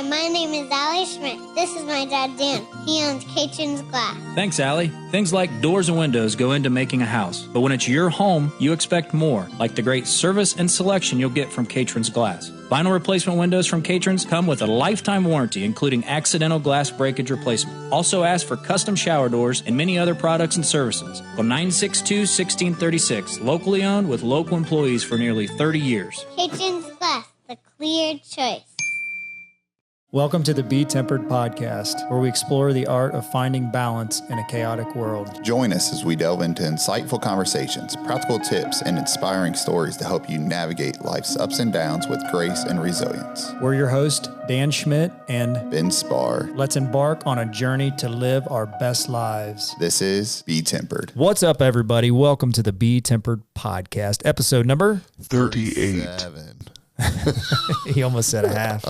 my name is Allie Schmidt. This is my dad, Dan. He owns Katrin's Glass. Thanks, Allie. Things like doors and windows go into making a house. But when it's your home, you expect more, like the great service and selection you'll get from Katrin's Glass. Vinyl replacement windows from Katrin's come with a lifetime warranty, including accidental glass breakage replacement. Also ask for custom shower doors and many other products and services. Call 962-1636. Locally owned with local employees for nearly 30 years. Katrin's Glass, the clear choice. Welcome to the BeTempered podcast, where we explore the art of finding balance in a chaotic world. Join us as we delve into insightful conversations, practical tips, and inspiring stories to help you navigate life's ups and downs with grace and resilience. We're your host, Dan Schmidt and Ben Spahr. Let's embark on a journey to live our best lives. This is BeTempered. What's up, everybody? Welcome to the BeTempered podcast, episode number 38. He almost said a half.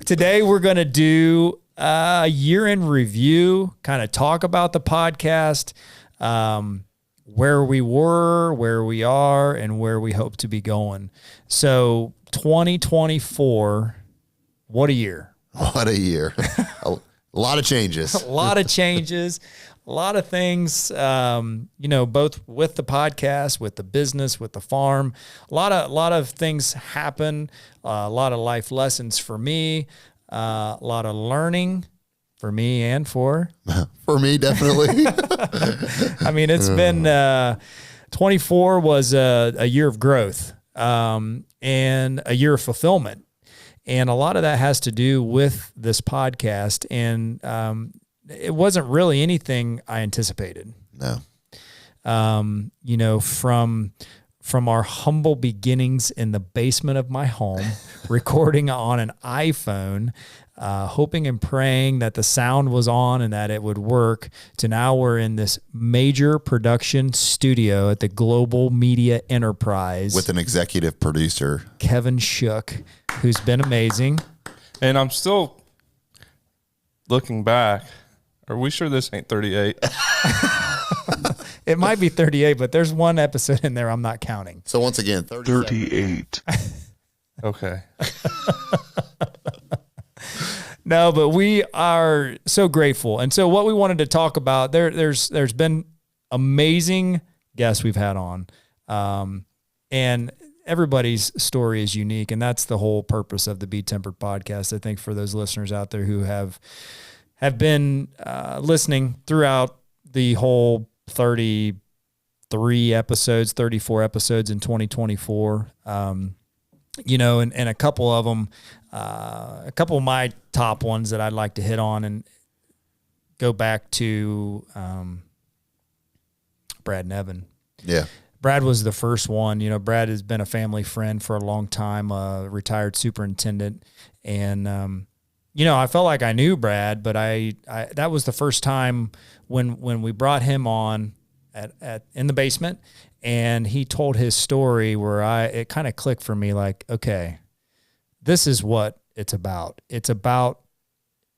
Today, we're going to do a year-end review, kind of talk about the podcast, where we were, where we are, and where we hope to be going. So 2024, what a year. What a year. A lot of changes. A lot of changes. A lot of things, both with the podcast, with the business, with the farm. A lot of things happen. A lot of life lessons for me. A lot of learning for me and for me, definitely. I mean, it's been 24 was a year of growth and a year of fulfillment, and a lot of that has to do with this podcast and. It wasn't really anything I anticipated. No. From our humble beginnings in the basement of my home, recording on an iPhone, hoping and praying that the sound was on and that it would work, to now we're in this major production studio at the Global Media Enterprise. With an executive producer. Kevin Shook, who's been amazing. And I'm still looking back. Are we sure this ain't 38? It might be 38, but there's one episode in there I'm not counting. So once again, 38. Okay. No, but we are so grateful. And so what we wanted to talk about, there's been amazing guests we've had on. And everybody's story is unique. And that's the whole purpose of the BeTempered podcast. I think for those listeners out there who have been listening throughout the whole 34 episodes in 2024, and a couple of them, a couple of my top ones that I'd like to hit on and go back to Brad and Evan. Yeah. Brad was the first one. Brad has been a family friend for a long time, a retired superintendent, and I felt like I knew Brad, but I that was the first time when we brought him on in the basement, and he told his story where it kind of clicked for me, like, okay, this is what it's about. It's about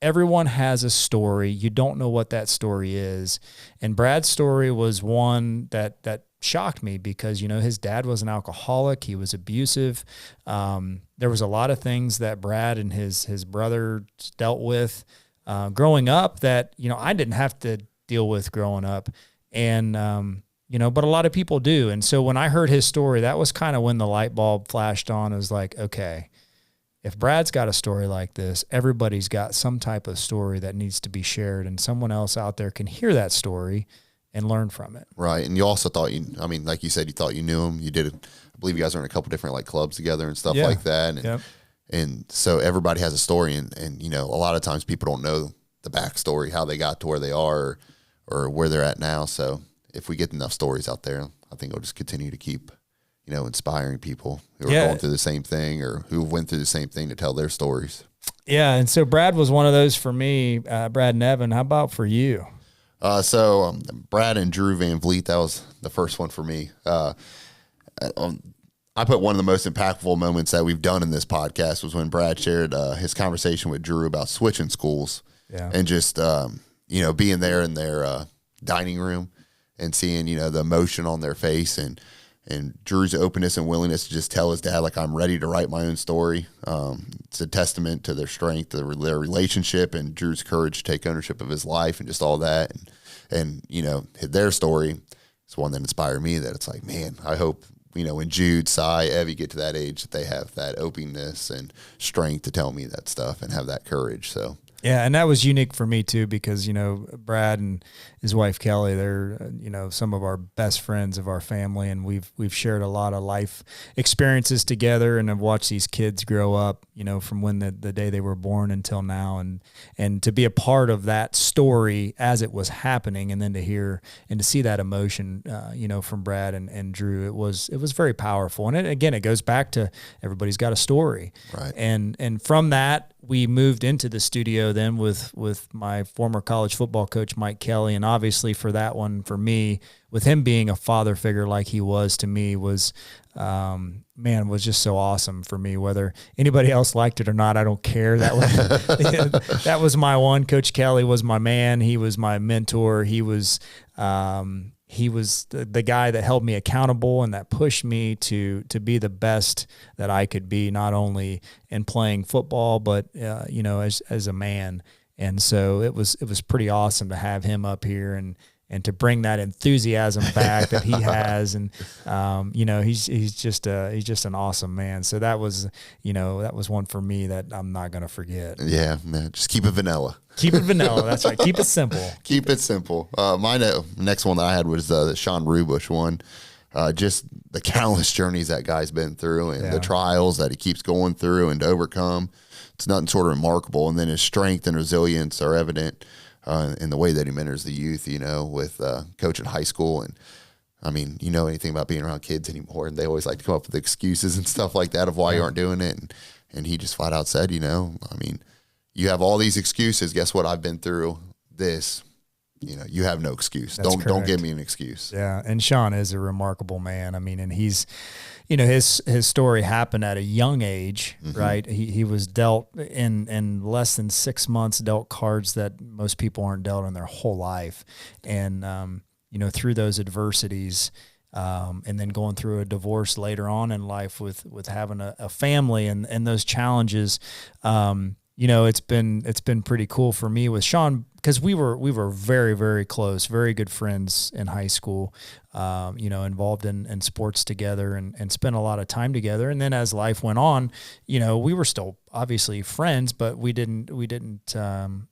everyone has a story. You don't know what that story is. And Brad's story was one that shocked me because, his dad was an alcoholic. He was abusive. There was a lot of things that Brad and his brother dealt with growing up that, I didn't have to deal with growing up. And, but a lot of people do. And so when I heard his story, that was kind of when the light bulb flashed on. I was like, okay, if Brad's got a story like this, everybody's got some type of story that needs to be shared, and someone else out there can hear that story and learn from it. Right. And you also thought like you said, you thought you knew him. You did, I believe you guys are in a couple different clubs together and stuff like that. And, and so everybody has a story, and a lot of times people don't know the backstory, how they got to where they are or where they're at now. So if we get enough stories out there, I think it'll just continue to keep, inspiring people who are going through the same thing or who went through the same thing to tell their stories. Yeah. And so Brad was one of those for me, Brad and Evan. How about for you? So Brad and Drew Van Vliet, that was the first one for me. I put one of the most impactful moments that we've done in this podcast was when Brad shared his conversation with Drew about switching schools and just, being there in their dining room and seeing, the emotion on their face and And Drew's openness and willingness to just tell his dad, like, I'm ready to write my own story. It's a testament to their strength, their relationship, and Drew's courage to take ownership of his life and just all that. And you know, their story is one that inspired me, that it's like, man, I hope, you know, when Jude, Cy, Evie get to that age, that they have that openness and strength to tell me that stuff and have that courage. So. Yeah, and that was unique for me too, because, you know, Brad and his wife Kelly, they're, you know, some of our best friends of our family, and we've shared a lot of life experiences together, and I've watched these kids grow up, you know, from when the day they were born until now, and to be a part of that story as it was happening, and then to hear and to see that emotion, you know, from Brad and Drew, it was very powerful. And it goes back to everybody's got a story, right? And from that, we moved into the studio then with my former college football coach, Mike Kelly. And obviously for that one, for me, with him being a father figure like he was to me, was just so awesome for me. Whether anybody else liked it or not, I don't care. That was, that was my one. Coach Kelly was my man. He was my mentor. He was the guy that held me accountable and that pushed me to be the best that I could be, not only in playing football, but you know, as a man. And so it was pretty awesome to have him up here and to bring that enthusiasm back that he has. And you know, he's just an awesome man. So that was one for me that I'm not going to forget. Yeah, man, just keep it vanilla. Keep it vanilla. That's right. Keep it simple. Keep it simple. My next one that I had was the Sean Rubush one. Just the countless journeys that guy's been through, and the trials that he keeps going through and to overcome. It's nothing sort of remarkable. And then his strength and resilience are evident in the way that he mentors the youth, you know, with coaching high school. And I mean, you know anything about being around kids anymore, and they always like to come up with excuses and stuff like that of why you aren't doing it. And he just flat out said, you know, I mean, you have all these excuses. Guess what? I've been through this. You know, you have no excuse. Don't give me an excuse. Yeah, and Sean is a remarkable man. I mean, and he's, you know, his story happened at a young age, right? He was dealt in less than 6 months, dealt cards that most people aren't dealt in their whole life, and you know, through those adversities. And then going through a divorce later on in life with having a family and those challenges, you know, it's been pretty cool for me with Sean, because we were very, very close, very good friends in high school, you know, involved in sports together and spent a lot of time together. And then as life went on, you know, we were still obviously friends, but we didn't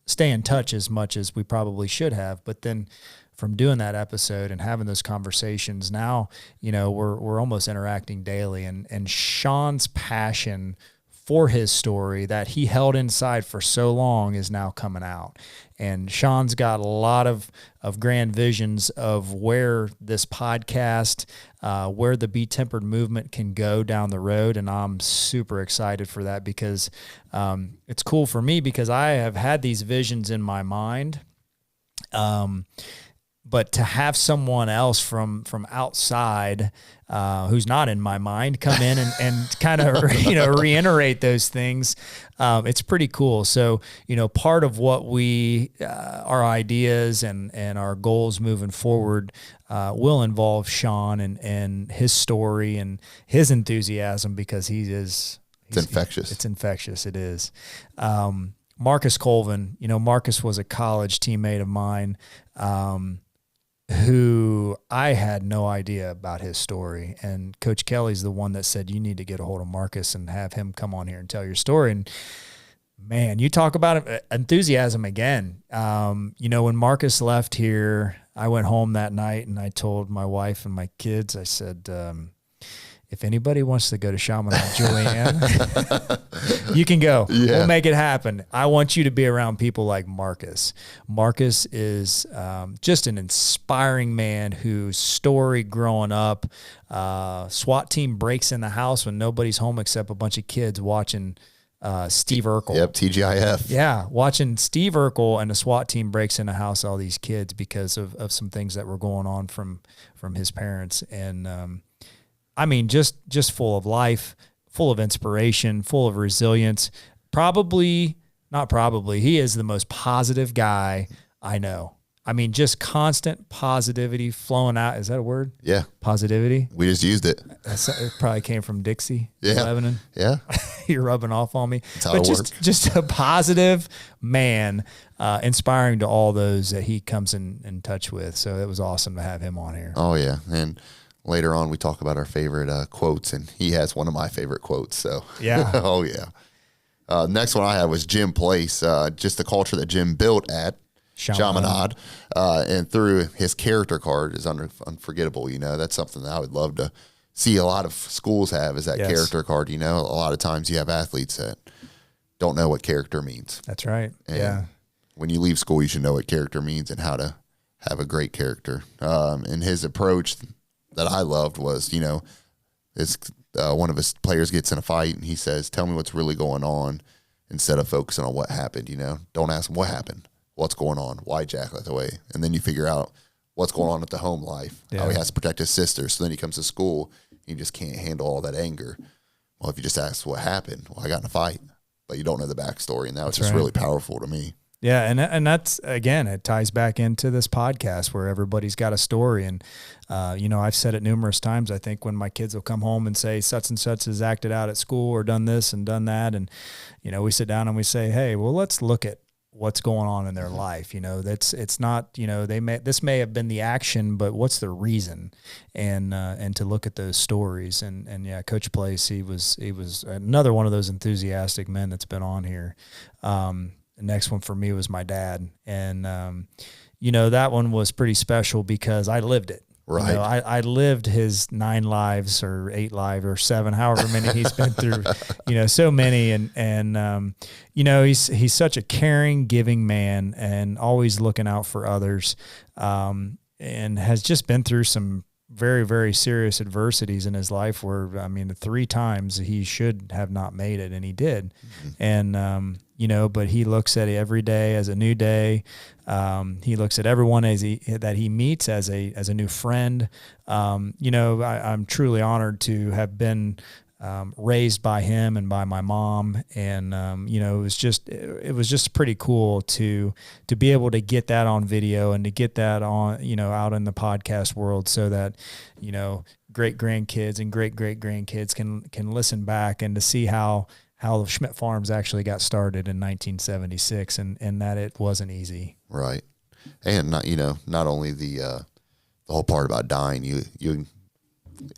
stay in touch as much as we probably should have. But then from doing that episode and having those conversations, now, you know, we're almost interacting daily, and Sean's passion for his story that he held inside for so long is now coming out. And Sean's got a lot of grand visions of where this podcast, where the BeTempered movement can go down the road. And I'm super excited for that, because it's cool for me, because I have had these visions in my mind. But to have someone else from outside, who's not in my mind, come in and kind of, you know, reiterate those things, it's pretty cool. So, you know, part of what our ideas and our goals moving forward will involve Sean and his story and his enthusiasm, because it's infectious. It's infectious. It is. Marcus Colvin, you know, Marcus was a college teammate of mine, who I had no idea about his story. And Coach Kelly's the one that said, you need to get a hold of Marcus and have him come on here and tell your story. And man, you talk about enthusiasm again. You know, when Marcus left here, I went home that night and I told my wife and my kids, I said, if anybody wants to go to Shaman with Julianne, you can go. Yeah. We'll make it happen. I want you to be around people like Marcus. Marcus is just an inspiring man whose story growing up, SWAT team breaks in the house when nobody's home except a bunch of kids watching Steve Urkel. Yep, TGIF. Yeah, watching Steve Urkel and the SWAT team breaks in the house, all these kids, because of some things that were going on from his parents. And I mean, just full of life, full of inspiration, full of resilience. He is the most positive guy I know. I mean, just constant positivity flowing out. Is that a word? Yeah. Positivity. We just used it. It probably came from Dixie, Yeah. Lebanon. Yeah. You're rubbing off on me. That's how But it works. just a positive man, inspiring to all those that he comes in touch with. So it was awesome to have him on here. Oh, yeah. And later on, we talk about our favorite quotes, and he has one of my favorite quotes. So, Yeah. Oh, yeah. Next one I had was Jim Place, just the culture that Jim built at Chaminade, and through his character card is unforgettable. You know, that's something that I would love to see a lot of schools have, is that Yes. character card. You know, a lot of times you have athletes that don't know what character means. That's right. And yeah. when you leave school, you should know what character means and how to have a great character. And his approach that I loved was, you know, one of his players gets in a fight and he says, "Tell me what's really going on," instead of focusing on what happened. You know, don't ask him what happened, what's going on, why Jack left away, and then you figure out what's going on at the home life, how he has to protect his sister. So then he comes to school, he just can't handle all that anger. Well, if you just ask what happened, well, I got in a fight, but you don't know the backstory, and that was just really powerful to me. Yeah, and that's, again, it ties back into this podcast where everybody's got a story. And, you know, I've said it numerous times. I think when my kids will come home and say such and such has acted out at school or done this and done that, and, you know, we sit down and we say, hey, well, let's look at what's going on in their life. You know, it's not, you know, this may have been the action, but what's the reason? And to look at those stories. And yeah, Coach Place, he was another one of those enthusiastic men that's been on here. The next one for me was my dad. And, you know, that one was pretty special because I lived it. Right. You know, I lived his 9 lives or 8 lives or 7, however many he's been through, you know, so many. And you know, he's such a caring, giving man and always looking out for others, and has just been through some very, very serious adversities in his life where, I mean, 3 times he should have not made it, and he did. Mm-hmm. And, you know, but he looks at it every day as a new day. He looks at everyone that he meets as a new friend. You know, I'm truly honored to have been raised by him and by my mom. And, you know, it was just pretty cool to be able to get that on video and to get that on, you know, out in the podcast world so that, you know, great grandkids and great grandkids can listen back and to see how Schmidt Farms actually got started in 1976 and that it wasn't easy. Right. And not only the whole part about dying, you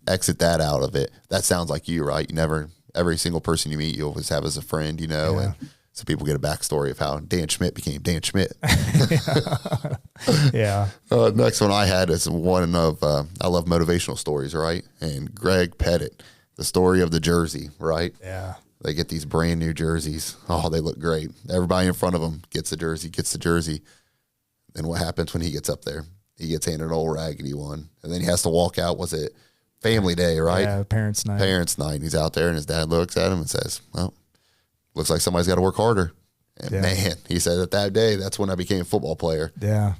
exit that out of it. That sounds like you, right? Every single person you meet, you always have as a friend, you know, and so people get a backstory of how Dan Schmidt became Dan Schmidt. Yeah. Next one I had is one of, I love motivational stories, right? And Greg Pettit, the story of the jersey, right? Yeah. They get these brand new jerseys. Oh, they look great. Everybody in front of them gets the jersey. And what happens when he gets up there? He gets handed an old raggedy one. And then he has to walk out. Was it family day, right? Yeah, parents' night. Parents' night. And he's out there and his dad looks at him and says, well, looks like somebody's got to work harder. And man, he said that day, that's when I became a football player. Yeah.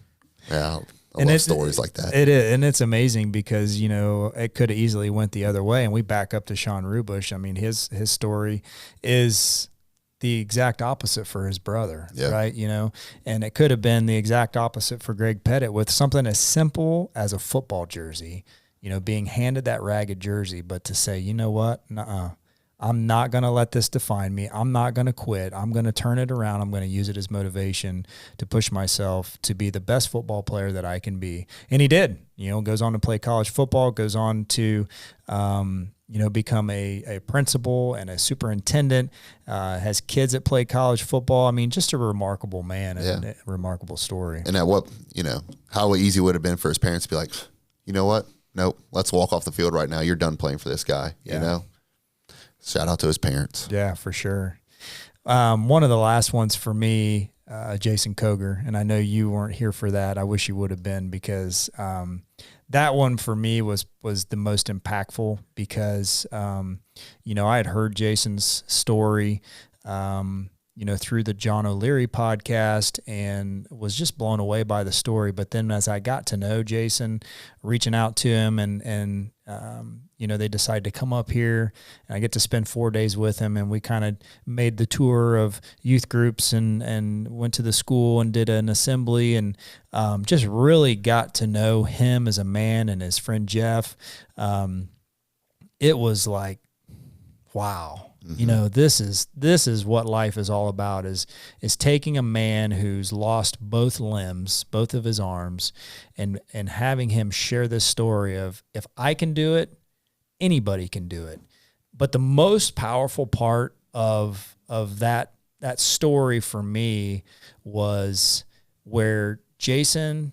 Yeah. I love stories like that. It is, and it's amazing because, you know, it could have easily went the other way. And we back up to Sean Rubush. I mean, his story is the exact opposite for his brother, right? You know, and it could have been the exact opposite for Greg Pettit with something as simple as a football jersey, you know, being handed that ragged jersey, but to say, you know what, I'm not going to let this define me. I'm not going to quit. I'm going to turn it around. I'm going to use it as motivation to push myself to be the best football player that I can be. And he did, you know, goes on to play college football, goes on to, you know, become a principal and a superintendent, has kids that play college football. I mean, just a remarkable man and a remarkable story. And how easy would it have been for his parents to be like, you know what? Nope, let's walk off the field right now. You're done playing for this guy, you know? Shout out to his parents. Yeah, for sure. One of the last ones for me, Jason Koger, and I know you weren't here for that. I wish you would have been because that one for me was the most impactful because, you know, I had heard Jason's story, through the John O'Leary podcast, and was just blown away by the story. But then as I got to know Jason, reaching out to him, and they decided to come up here, and I get to spend 4 days with him, and we kind of made the tour of youth groups and went to the school and did an assembly, and just really got to know him as a man and his friend Jeff. It was like, wow. This is what life is all about, is taking a man who's lost both limbs, both of his arms, and having him share this story of, if I can do it, anybody can do it. But the most powerful part of that story for me was where Jason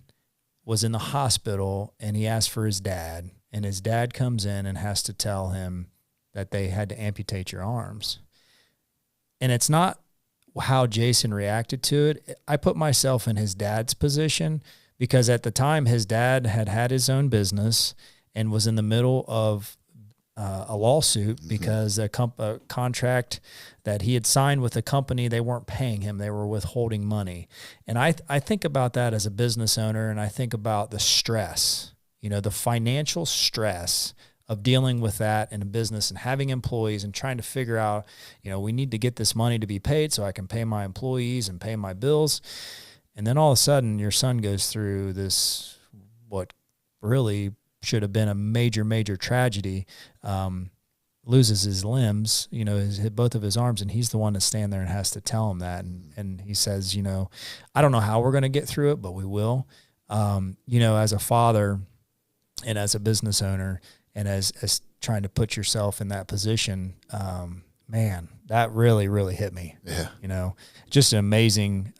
was in the hospital and he asked for his dad, and his dad comes in and has to tell him that they had to amputate your arms. And it's not how Jason reacted to it. I put myself in his dad's position, because at the time his dad had his own business and was in the middle of a lawsuit because a contract that he had signed with a company, they weren't paying him. They were withholding money. And I think about that as a business owner, and I think about the stress, the financial stress of dealing with that in a business and having employees and trying to figure out, we need to get this money to be paid so I can pay my employees and pay my bills. And then all of a sudden your son goes through this, what really should have been a major, major tragedy, loses his limbs, both of his arms, and he's the one to stand there and has to tell him that. And he says, I don't know how we're going to get through it, but we will. As a father and as a business owner, and as trying to put yourself in that position, man, that really, really hit me. Yeah. Just an amazing,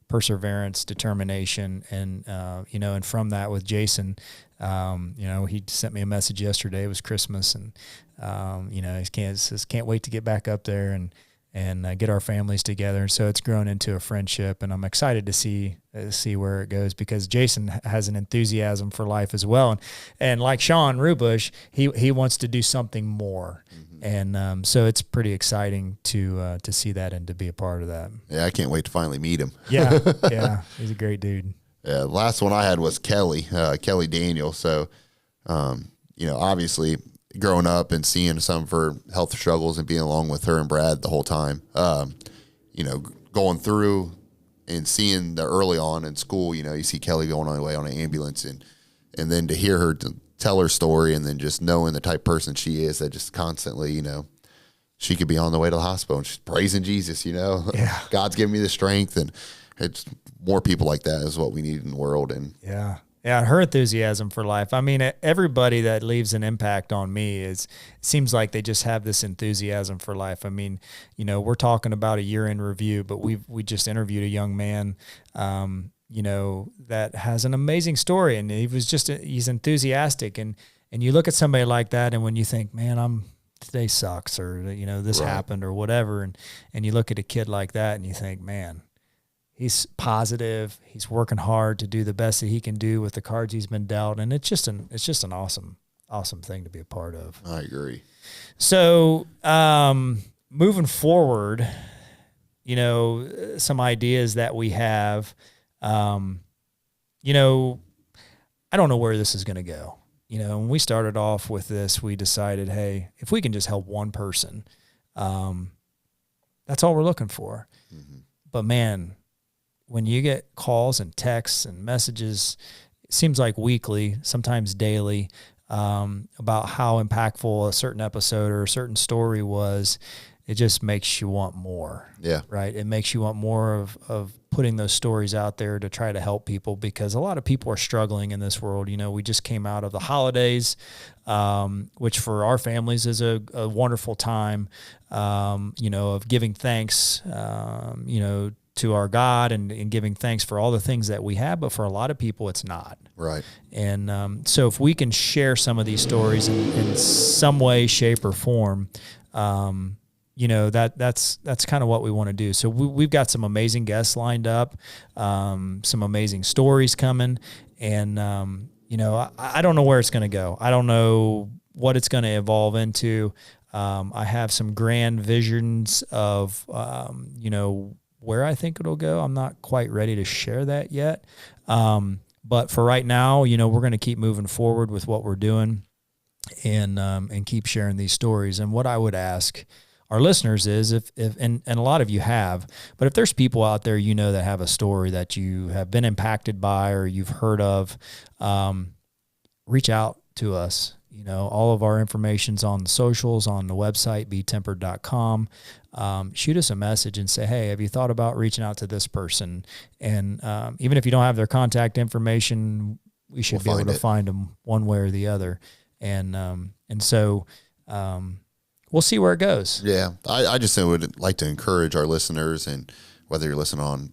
perseverance, determination. And, and from that with Jason, he sent me a message yesterday. It was Christmas, and, he says, can't wait to get back up there and get our families together. And so it's grown into a friendship, and I'm excited to see where it goes, because Jason has an enthusiasm for life as well. And like Sean Rubush, he wants to do something more. And so it's pretty exciting to see that and to be a part of that. Yeah, I can't wait to finally meet him. Yeah, he's a great dude. Yeah, the last one I had was Kelly Daniel. So, obviously growing up and seeing some of her health struggles and being along with her and Brad the whole time, going through and seeing the early on in school, you see Kelly going on the way on an ambulance, and then to hear her tell her story, and then just knowing the type of person she is, that just constantly, she could be on the way to the hospital and she's praising Jesus, Yeah. God's giving me the strength, and it's more people like that is what we need in the world. And Yeah, her enthusiasm for life. I mean, everybody that leaves an impact on me seems like they just have this enthusiasm for life. I mean, we're talking about a year in review, but we just interviewed a young man, that has an amazing story, and he's enthusiastic, and you look at somebody like that, and when you think, man, today sucks, or this happened or whatever, and you look at a kid like that and you think, man, he's positive. He's working hard to do the best that he can do with the cards he's been dealt, and it's just an awesome thing to be a part of. I agree. So, moving forward, some ideas that we have. I don't know where this is going to go. When we started off with this, we decided, hey, if we can just help one person, that's all we're looking for. Mm-hmm. But man, when you get calls and texts and messages, it seems like weekly, sometimes daily, about how impactful a certain episode or a certain story was, it just makes you want more. Yeah. Right. It makes you want more of putting those stories out there to try to help people, because a lot of people are struggling in this world. We just came out of the holidays, which for our families is a wonderful time, of giving thanks, to our God and giving thanks for all the things that we have. But for a lot of people, it's not. Right. And so if we can share some of these stories in some way, shape, or form, that's kind of what we want to do. So we've got some amazing guests lined up, some amazing stories coming, and I don't know where it's going to go. I don't know what it's going to evolve into. I have some grand visions of, where I think it'll go. I'm not quite ready to share that yet. But for right now, we're going to keep moving forward with what we're doing and keep sharing these stories. And what I would ask our listeners is if and a lot of you have, but if there's people out there, that have a story that you have been impacted by or you've heard of, reach out to us. All of our information's on the socials, on the website, BeTempered.com. Shoot us a message and say, hey, have you thought about reaching out to this person? And even if you don't have their contact information, we should be able to find them one way or the other. And so we'll see where it goes. Yeah. I just would like to encourage our listeners, and whether you're listening on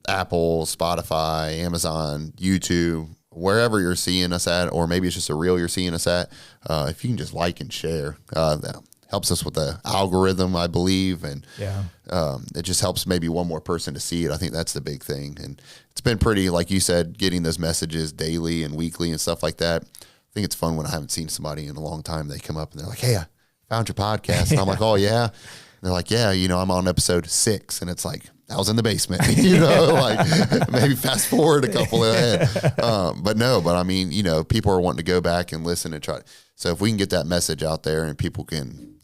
Apple, Spotify, Amazon, YouTube, wherever you're seeing us at, or maybe it's just a reel you're seeing us at, if you can just like and share, that helps us with the algorithm, I believe. And it just helps maybe one more person to see it. I think that's the big thing. And it's been pretty, like you said, getting those messages daily and weekly and stuff like that. I think it's fun when I haven't seen somebody in a long time. They come up and they're like, hey, I found your podcast. And I'm like, oh, yeah. And they're like, yeah, I'm on episode 6. And it's like, I was in the basement, like maybe fast forward a couple ahead. But I mean, people are wanting to go back and listen and try. So if we can get that message out there and people can,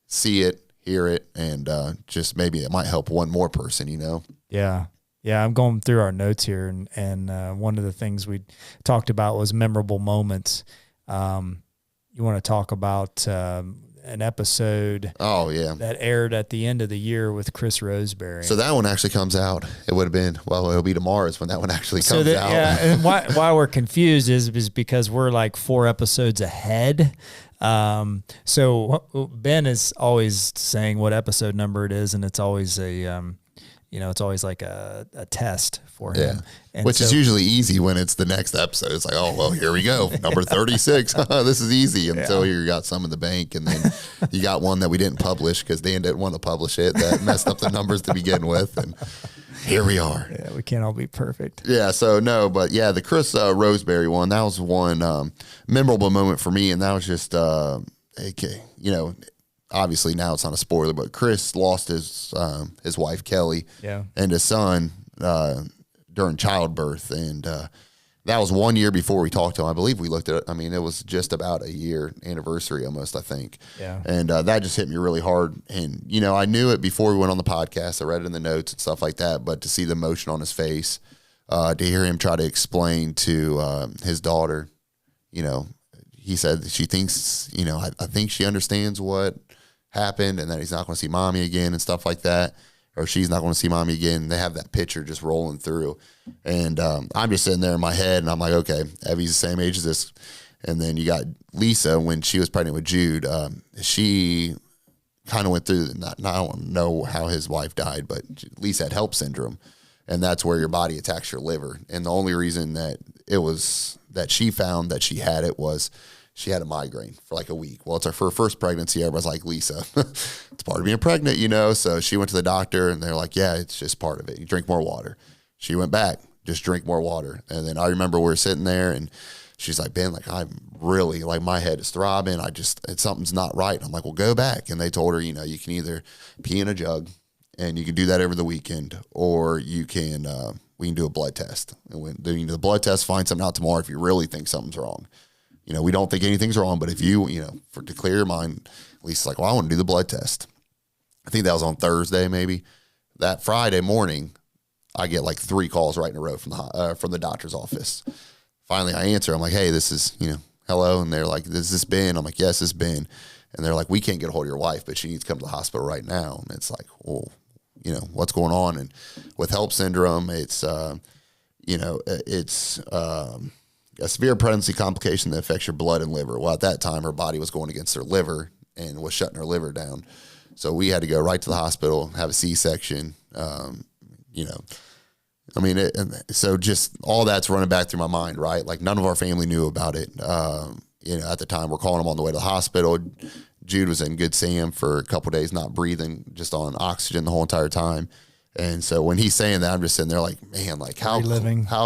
see it, hear it, and just maybe it might help one more person, Yeah. Yeah. I'm going through our notes here. And one of the things we talked about was memorable moments. You want to talk about an episode that aired at the end of the year with Chris Roseberry. So that one actually comes out. It would have been, it'll be tomorrow is when that one actually comes out. Yeah, and why we're confused is because we're like 4 episodes ahead. So Ben is always saying what episode number it is, and it's always it's always like a test for him. And which is usually easy when it's the next episode. It's like, oh, well, here we go. Number 36. This is easy until you got some in the bank. And then you got one that we didn't publish because Dan didn't want to publish it. That messed up the numbers to begin with. And here we are. Yeah, we can't all be perfect. Yeah, so no, but yeah, the Chris Roseberry one, that was one memorable moment for me. And that was just, obviously now it's not a spoiler, but Chris lost his wife Kelly and his son during childbirth, and that was 1 year before we talked to him. I believe we looked at it. I mean, it was just about a year anniversary almost, I think. Yeah. And that just hit me really hard. And I knew it before we went on the podcast. I read it in the notes and stuff like that. But to see the emotion on his face, to hear him try to explain to his daughter, he said that she thinks, I think she understands what happened and that he's not going to see mommy again and stuff like that, or she's not going to see mommy again. They have that picture just rolling through, and I'm just sitting there in my head and I'm like, okay, Evie's the same age as this. And then you got Lisa when she was pregnant with Jude. She kind of went through, I don't know how his wife died, but Lisa had HELLP syndrome, and that's where your body attacks your liver. And the only reason that it was that she found that she had it was she had a migraine for like a week. Well, it's her first pregnancy. Everybody's like, Lisa, it's part of being pregnant, So she went to the doctor and they're like, yeah, it's just part of it. You drink more water. She went back, just drink more water. And then I remember we were sitting there and she's like, Ben, like, I'm really, like, my head is throbbing. Something's not right. I'm like, well, go back. And they told her, you can either pee in a jug and you can do that over the weekend, or you can, we can do a blood test. And when doing the blood test, find something out tomorrow if you really think something's wrong. We don't think anything's wrong, but if you, to clear your mind, Lisa's like, well, I want to do the blood test. I think that was on Thursday, maybe. That Friday morning, I get like 3 calls right in a row from the doctor's office. Finally, I answer. I'm like, hey, this is, hello. And they're like, is this Ben? I'm like, yes, it's Ben. And they're like, we can't get a hold of your wife, but she needs to come to the hospital right now. And it's like, well, what's going on? And with HELLP syndrome, it's, it's a severe pregnancy complication that affects your blood and liver. Well, at that time, her body was going against her liver and was shutting her liver down. So we had to go right to the hospital, have a C-section, so just all that's running back through my mind, right? Like none of our family knew about it. At the time we're calling them on the way to the hospital. Jude was in Good Sam for a couple of days, not breathing, just on oxygen the whole entire time. And so when he's saying that, I'm just sitting there like, man, like how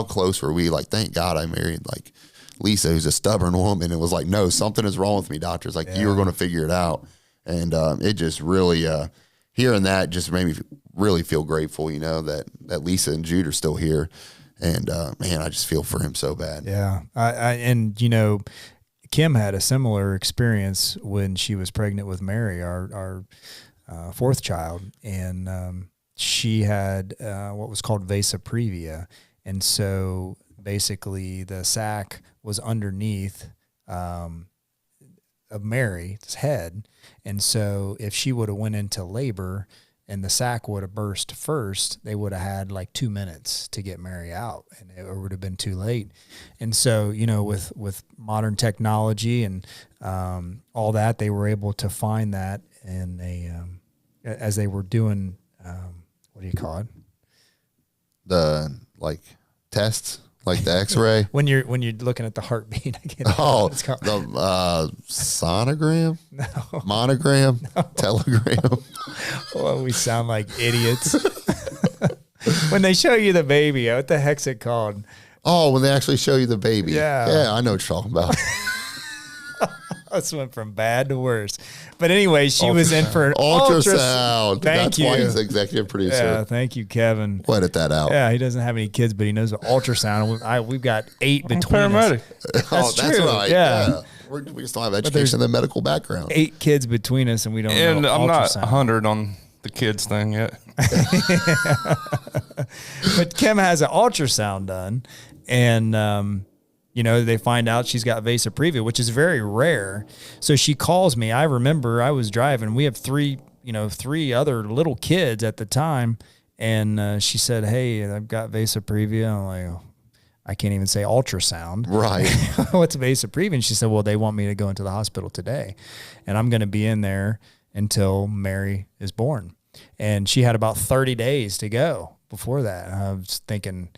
close were we? Like, thank God I married like Lisa, who's a stubborn woman, and was like, no, something is wrong with me, doctors. Like, you were going to figure it out. And it just really, hearing that just made me really feel grateful, you know, that Lisa and Jude are still here. And, man, I just feel for him so bad. Yeah. And, you know, Kim had a similar experience when she was pregnant with Mary, our fourth child. And she had what was called vasa previa. And so basically the sac was underneath of Mary's head. And so if she would have went into labor and the sac would have burst first, they would have had like 2 minutes to get Mary out, and it would have been too late. And so, you know, with modern technology and all that, they were able to find that in as they were doing, what do you call it? The like tests, like the X-ray. when you're looking at the heartbeat. The sonogram, monogram, telegram. Well, we sound like idiots. When they show you the baby, what the heck's it called? Oh, when they actually show you the baby. Yeah, I know what you're talking about. This went from bad to worse. But anyway, she was in for an ultrasound. Thank you. That's why he's the executive producer. Yeah, thank you, Kevin. We'll edit that out. Yeah, he doesn't have any kids, but he knows ultrasound. We've got 8 between paramedic. us. That's true. Right. Yeah. We just don't have education in the medical background. 8 kids between us, and we don't know And I'm not ultrasound. 100 on the kids thing yet. But Kim has an ultrasound done, and you know, they find out she's got vasa previa, which is very rare. So she calls me. I remember I was driving. We have 3 other little kids at the time, and she said, "Hey, I've got vasa previa." I'm like, oh, I can't even say ultrasound. Right. What's vasa previa? And she said, well, they want me to go into the hospital today, and I'm going to be in there until Mary is born. And she had about 30 days to go before that. And I was thinking,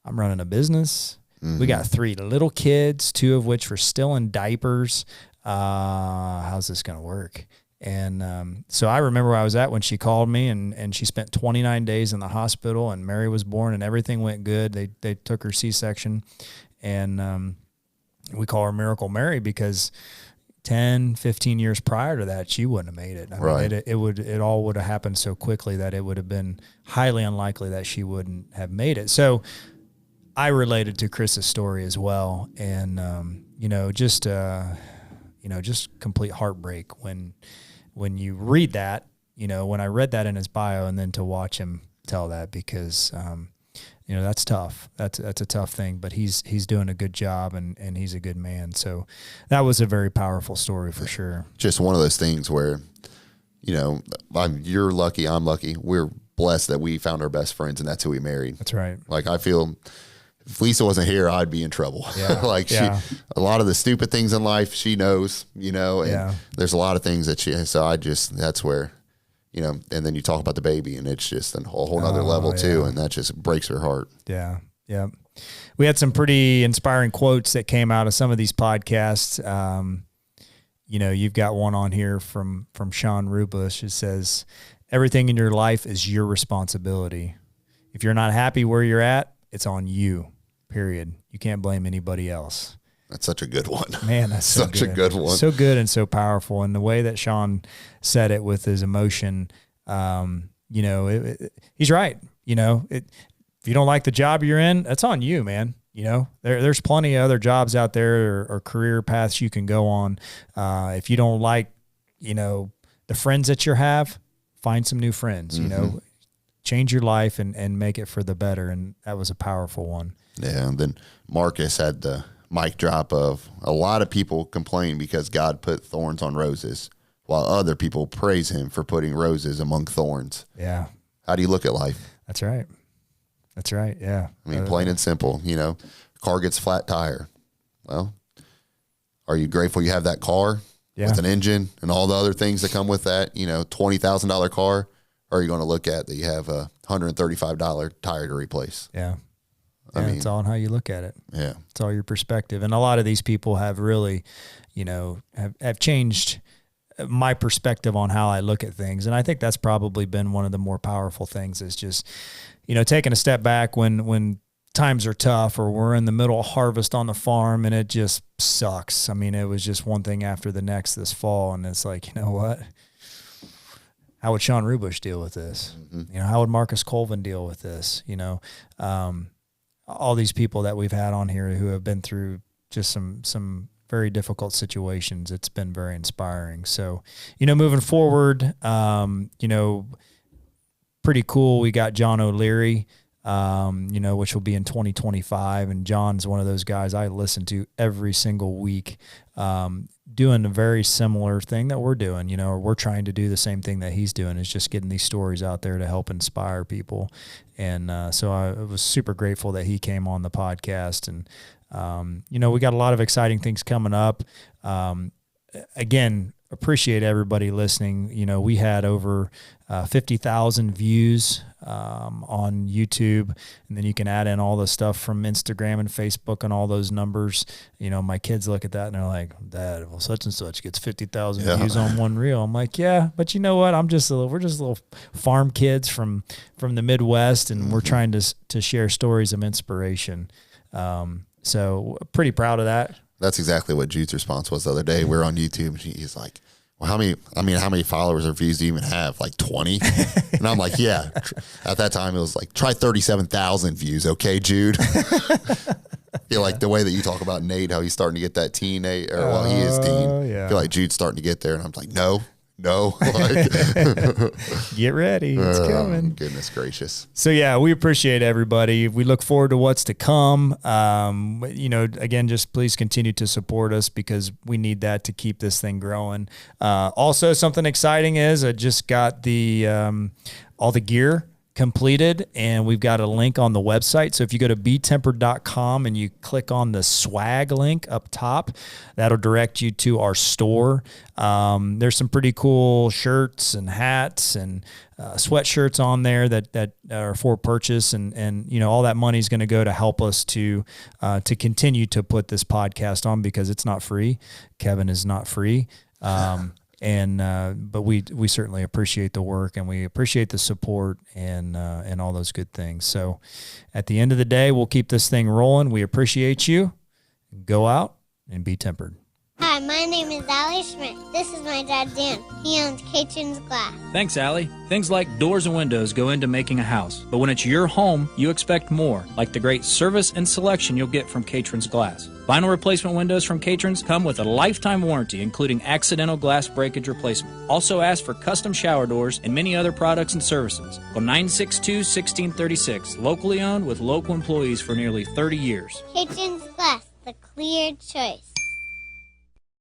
I'm running a business. Mm-hmm. We got 3 little kids, 2 of which were still in diapers. How's this going to work? And so I remember where I was at when she called me, and she spent 29 days in the hospital, and Mary was born, and everything went good. They took her C-section, and we call her Miracle Mary because 10, 15 years prior to that, she wouldn't have made it. I mean, it all would have happened so quickly that it would have been highly unlikely that she wouldn't have made it. So I related to Chris's story as well, and just complete heartbreak when you read that. You know, when I read that in his bio, and then to watch him tell that, because that's tough. That's a tough thing, but he's doing a good job, and he's a good man. So that was a very powerful story for sure. Just one of those things where, you're lucky, I'm lucky. We're blessed that we found our best friends, and that's who we married. That's right. Like, I feel if Lisa wasn't here, I'd be in trouble. Yeah. A lot of the stupid things in life, she knows, and there's a lot of things that that's where, and then you talk about the baby, and it's just a whole nother level too. And that just breaks her heart. Yeah. Yeah. We had some pretty inspiring quotes that came out of some of these podcasts. You've got one on here from Sean Rubush. It says, everything in your life is your responsibility. If you're not happy where you're at, it's on you. Period. You can't blame anybody else. That's such a good one. Man, that's such a good one. So good and so powerful. And the way that Sean said it with his emotion, he's right. If you don't like the job you're in, that's on you, man. There's plenty of other jobs out there or career paths you can go on. If you don't like, the friends that you have, find some new friends, change your life and make it for the better. And that was a powerful one. Yeah. And then Marcus had the mic drop of a lot of people complain because God put thorns on roses, while other people praise him for putting roses among thorns. Yeah. How do you look at life? That's right. That's right. Yeah. I mean, plain and simple, car gets flat tire. Well, are you grateful you have that car with an engine and all the other things that come with that, $20,000 car? Or are you going to look at that you have a $135 tire to replace? Yeah. I mean, it's all on how you look at it. Yeah. It's all your perspective. And a lot of these people have really, have changed my perspective on how I look at things. And I think that's probably been one of the more powerful things, is just, taking a step back when times are tough, or we're in the middle of harvest on the farm and it just sucks. I mean, it was just one thing after the next this fall. And it's like, you know what? How would Sean Rubush deal with this? Mm-hmm. You know, how would Marcus Colvin deal with this? You know, all these people that we've had on here who have been through just some very difficult situations. It's been very inspiring. So, you know, moving forward, you know, pretty cool. We got John O'Leary, you know, which will be in 2025. And John's one of those guys I listen to every single week, doing a very similar thing that we're doing. You know, or we're trying to do the same thing that he's doing, is just getting these stories out there to help inspire people. And so I was super grateful that he came on the podcast. And, you know, we got a lot of exciting things coming up. Again, appreciate everybody listening. You know, we had over 50,000 views on YouTube, and then you can add in all the stuff from Instagram and Facebook and all those numbers. You know, my kids look at that and they're like, Dad, well, such and such gets 50,000 views on one reel. I'm like, yeah, but you know what? We're just little farm kids from the Midwest, and we're trying to share stories of inspiration. So pretty proud of that. That's exactly what Jude's response was the other day. We're on YouTube, and he's like, well, how many followers or views do you even have? Like 20? And I'm like, yeah. At that time, it was like, try 37,000 views. Okay, Jude. Feel like the way that you talk about Nate, how he's starting to get that teen, he is teen. Yeah. I feel like Jude's starting to get there. And I'm like, no. Like, get ready. It's coming. Goodness gracious. So yeah, we appreciate everybody. We look forward to what's to come. You know, again, just please continue to support us, because we need that to keep this thing growing. Also, something exciting is I just got the all the gear completed, and we've got a link on the website. So if you go to BeTempered.com and you click on the swag link up top, that'll direct you to our store. There's some pretty cool shirts and hats and sweatshirts on there that are for purchase, and you know, all that money is going to go to help us to continue to put this podcast on, because it's not free. Kevin is not free. But we certainly appreciate the work, and we appreciate the support and all those good things. So at the end of the day, we'll keep this thing rolling. We appreciate you. Go out and be tempered. Hi, my name is Allie Schmidt. This is my dad, Dan. He owns Kitchen's Glass. Thanks, Allie. Things like doors and windows go into making a house, but when it's your home, you expect more, like the great service and selection you'll get from Catron's Glass. Vinyl replacement windows from Catron's come with a lifetime warranty, including accidental glass breakage replacement. Also ask for custom shower doors and many other products and services. Call 962-1636, locally owned with local employees for nearly 30 years. Kitchen's Glass, the clear choice.